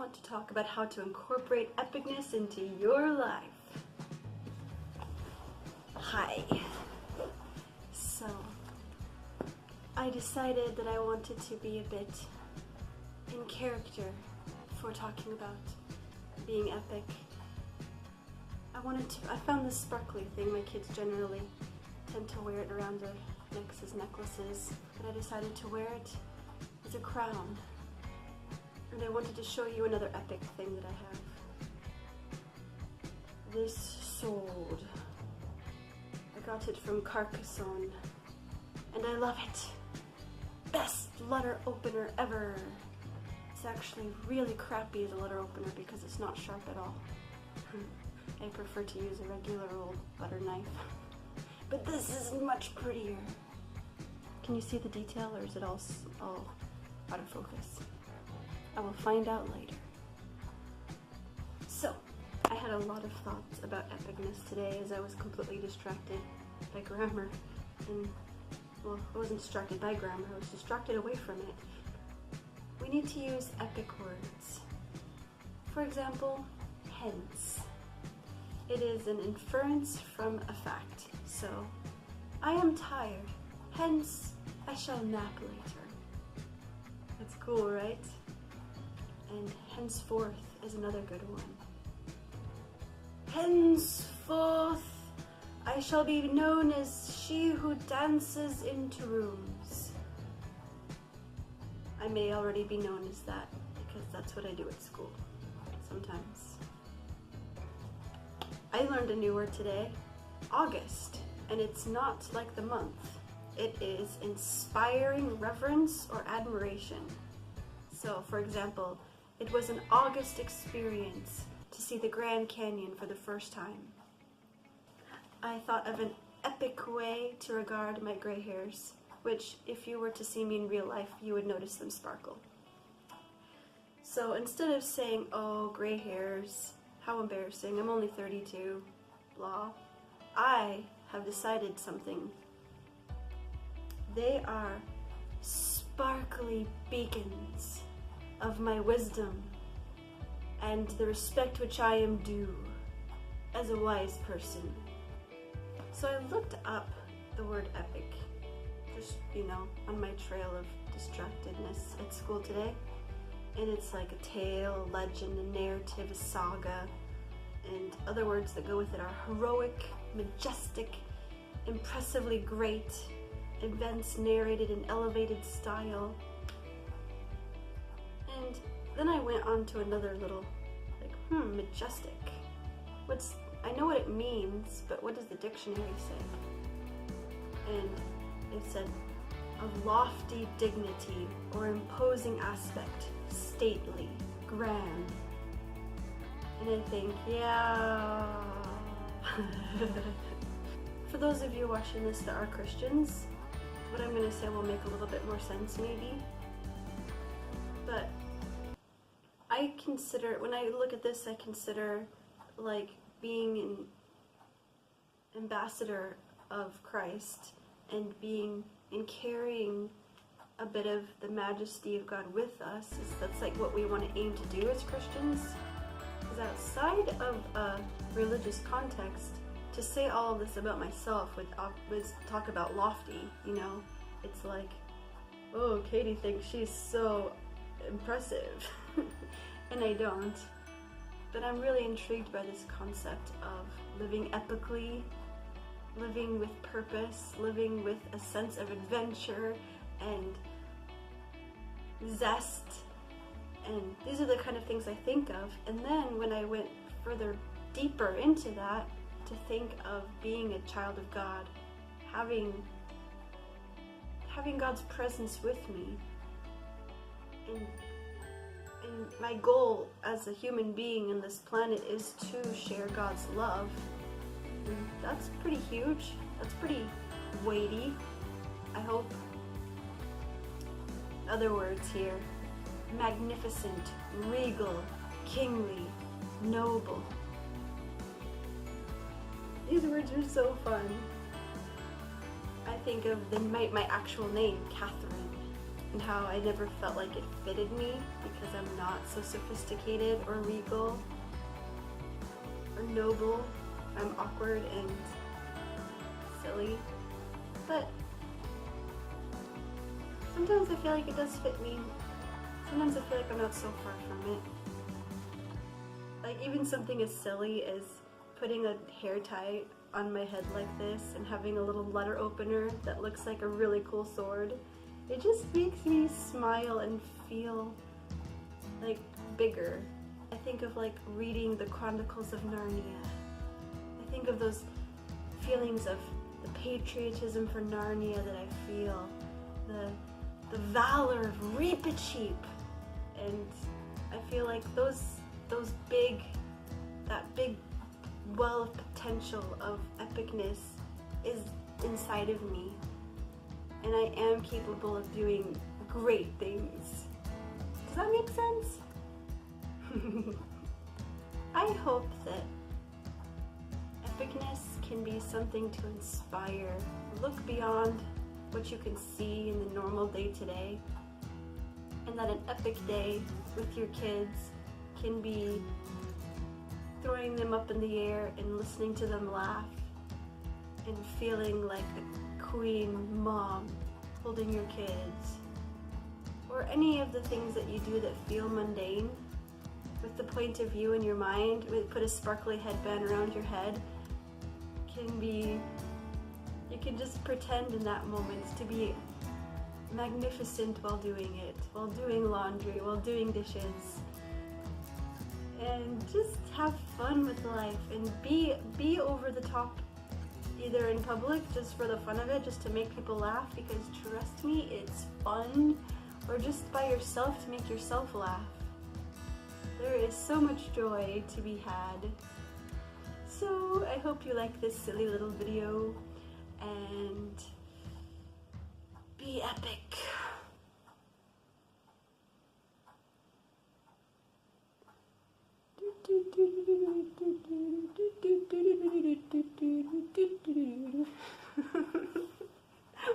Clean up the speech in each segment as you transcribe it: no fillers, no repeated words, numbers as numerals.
want to talk about how to incorporate epicness into your life. Hi. So, I decided that I wanted to be a bit in character for talking about being epic. I found this sparkly thing. My kids generally tend to wear it around their necks as necklaces, but I decided to wear it as a crown. And I wanted to show you another epic thing that I have. This sword. I got it from Carcassonne, and I love it. Best letter opener ever. It's actually really crappy as a letter opener because it's not sharp at all. I prefer to use a regular old butter knife. But this is much prettier. Can you see the detail, or is it all out of focus? I will find out later. So, I had a lot of thoughts about epicness today as I was completely distracted by grammar. And, well, I wasn't distracted by grammar, I was distracted away from it. We need to use epic words. For example, hence. It is an inference from a fact. So, I am tired, hence I shall nap later. That's cool, right? And henceforth is another good one. Henceforth I shall be known as she who dances into rooms. I may already be known as that because that's what I do at school sometimes. I learned a new word today, August, and it's not like the month. It is inspiring reverence or admiration. So, for example, it was an August experience to see the Grand Canyon for the first time. I thought of an epic way to regard my gray hairs, which, if you were to see me in real life, you would notice them sparkle. So instead of saying, oh, gray hairs, how embarrassing, I'm only 32, blah, I have decided something. They are sparkly beacons of my wisdom and the respect which I am due as a wise person. So I looked up the word epic, just, on my trail of distractedness at school today. And it's like a tale, a legend, a narrative, a saga, and other words that go with it are heroic, majestic, impressively great, events narrated in elevated style. And then I went on to another little, majestic. I know what it means, but what does the dictionary say? And it said, of lofty dignity or imposing aspect, stately, grand. And I think, yeah. For those of you watching this that are Christians, what I'm going to say will make a little bit more sense maybe. But I consider, when I look at this, I consider like being an ambassador of Christ and carrying a bit of the majesty of God with us. That's like what we want to aim to do as Christians. Because outside of a religious context, to say all of this about myself would talk about lofty, It's like, oh, Katie thinks she's so impressive. And I don't. But I'm really intrigued by this concept of living epically, living with purpose, living with a sense of adventure and zest. And these are the kind of things I think of. And then when I went further deeper into that, to think of being a child of God, having God's presence with me, and my goal as a human being in this planet is to share God's love. And that's pretty huge. That's pretty weighty, I hope. Other words here. Magnificent, regal, kingly, noble. These words are so fun. I think of my actual name, Catherine. and how I never felt like it fitted me because I'm not so sophisticated or regal or noble. I'm awkward and silly, but sometimes I feel like it does fit me. Sometimes I feel like I'm not so far from it. Like even something as silly as putting a hair tie on my head like this and having a little letter opener that looks like a really cool sword. It just makes me smile and feel like bigger. I think of like reading the Chronicles of Narnia. I think of those feelings of the patriotism for Narnia that I feel, the valor of Reepicheep, and I feel like that big well of potential of epicness is inside of me, and I am capable of doing great things. Does that make sense? I hope that epicness can be something to inspire. Look beyond what you can see in the normal day-to-day, and that an epic day with your kids can be throwing them up in the air and listening to them laugh and feeling like a queen mom holding your kids, or any of the things that you do that feel mundane with the point of view in your mind. Put a sparkly headband around your head. You can just pretend in that moment to be magnificent while doing it, while doing laundry, while doing dishes, and just have fun with life and be over the top, either in public just for the fun of it, just to make people laugh, because trust me, it's fun, or just by yourself to make yourself laugh. There is so much joy to be had. So I hope you like this silly little video, and be epic.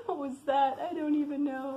What was that? I don't even know.